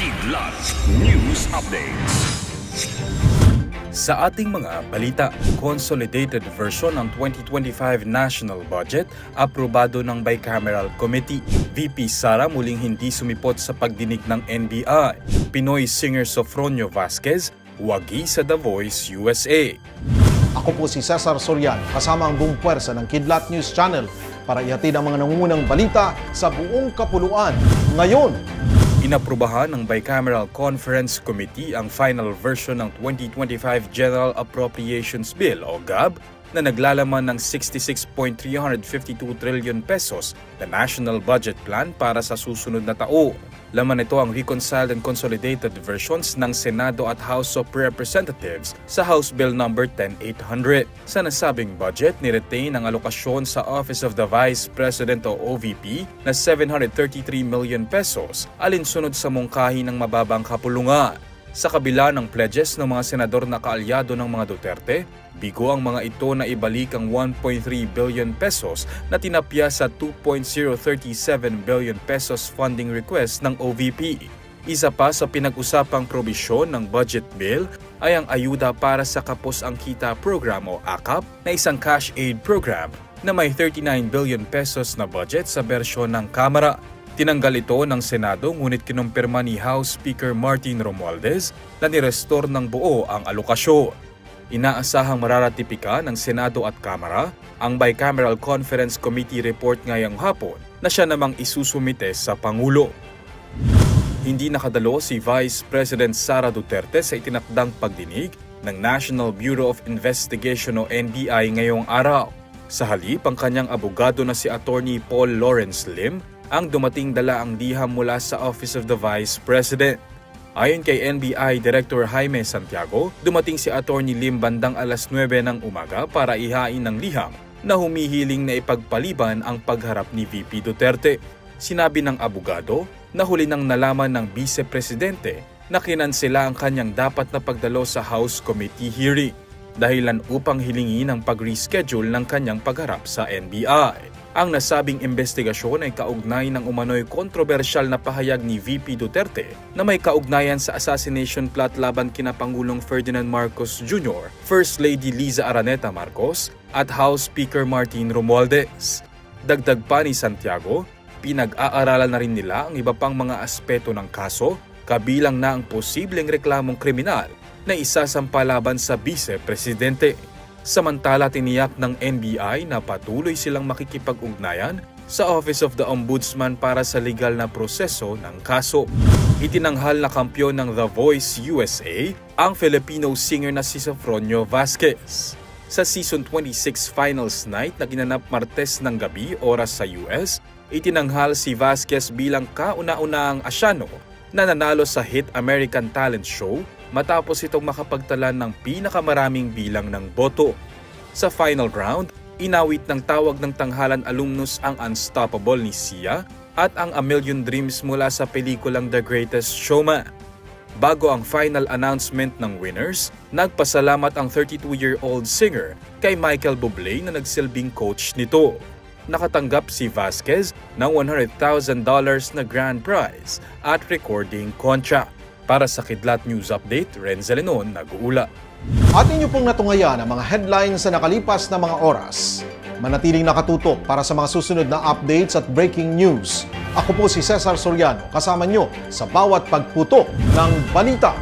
Kidlat News Updates. Sa ating mga balita, consolidated version ng 2025 national budget aprobado ng Bicameral Committee. VP Sara muling hindi sumipot sa pagdinig ng NBI. Pinoy singer Sofronio Vasquez, wagi sa The Voice USA. Ako po si Cesar Soriano, kasama ang buong puwersa ng Kidlat News Channel para ihatid ang mga nangungunang balita sa buong kapuluan. Ngayon, inaprubahan ng Bicameral Conference Committee ang final version ng 2025 General Appropriations Bill o GAB na naglalaman ng 66.352 trillion pesos na National Budget Plan para sa susunod na taon. Laman nito ang reconciled and consolidated versions ng Senado at House of Representatives sa House Bill No. 10800. Sa nasabing budget, niretain ang alokasyon sa Office of the Vice President o OVP na 733 million pesos alinsunod sa mungkahi ng mababang kapulungan. Sa kabila ng pledges ng mga senador na kaalyado ng mga Duterte, bigo ang mga ito na ibalik ang 1.3 billion pesos na tinapya sa 2.037 billion pesos funding request ng OVP. Isa pa sa pinag-usapang probisyon ng budget bill ay ang ayuda para sa Kapos ang Kita program o AKAP na isang cash aid program na may 39 billion pesos na budget sa bersyon ng Kamara. Tinanggal ito ng Senado ngunit kinumpirma ni House Speaker Martin Romualdez na nirestore ng buo ang alokasyon. Inaasahang mararatipika ng Senado at Kamara ang Bicameral Conference Committee report ngayong hapon na siya namang isusumite sa Pangulo. Hindi nakadalo si Vice President Sara Duterte sa itinakdang pagdinig ng National Bureau of Investigation o NBI ngayong araw. Sa halip, ang kanyang abogado na si Attorney Paul Lawrence Lim ang dumating dala ang liham mula sa Office of the Vice President. Ayon kay NBI Director Jaime Santiago, dumating si Attorney Lim bandang alas 9 ng umaga para ihain ng liham na humihiling na ipagpaliban ang pagharap ni VP Duterte. Sinabi ng abogado na huli nang nalaman ng Vice Presidente na kinansela ang kanyang dapat na pagdalo sa House Committee hearing dahilan upang hilingin ang pag-reschedule ng kanyang pagharap sa NBI. Ang nasabing investigasyon ay kaugnay ng umano'y kontrobersyal na pahayag ni VP Duterte na may kaugnayan sa assassination plot laban kina Pangulong Ferdinand Marcos Jr., First Lady Liza Araneta Marcos at House Speaker Martin Romualdez. Dagdag pa ni Santiago, pinag-aaralan na rin nila ang iba pang mga aspeto ng kaso, kabilang na ang posibleng reklamong kriminal na isasampa laban sa Vice Presidente. Samantala, tiniyak ng NBI na patuloy silang makikipag-ugnayan sa Office of the Ombudsman para sa legal na proseso ng kaso. Itinanghal na kampiyon ng The Voice USA ang Filipino singer na si Sofronio Vasquez. Sa Season 26 Finals Night na ginanap Martes ng gabi oras sa US, itinanghal si Vasquez bilang kauna-unahang Asyano na nanalo sa hit American Talent Show matapos itong makapagtala ng pinakamaraming bilang ng boto. Sa final round, inawit ng tawag ng tanghalan alumnus ang Unstoppable ni Sia at ang A Million Dreams mula sa pelikulang The Greatest Showman. Bago ang final announcement ng winners, nagpasalamat ang 32-year-old singer kay Michael Bublé na nagsilbing coach nito. Nakatanggap si Vasquez ng $100,000 na grand prize at recording contract. Para sa Kidlat News Update, Renzo Lenon nag-uula. At inyo pong natungayan ang mga headlines sa nakalipas na mga oras. Manatiling nakatutok para sa mga susunod na updates at breaking news. Ako po si Cesar Soriano, kasama nyo sa bawat pagputok ng balita.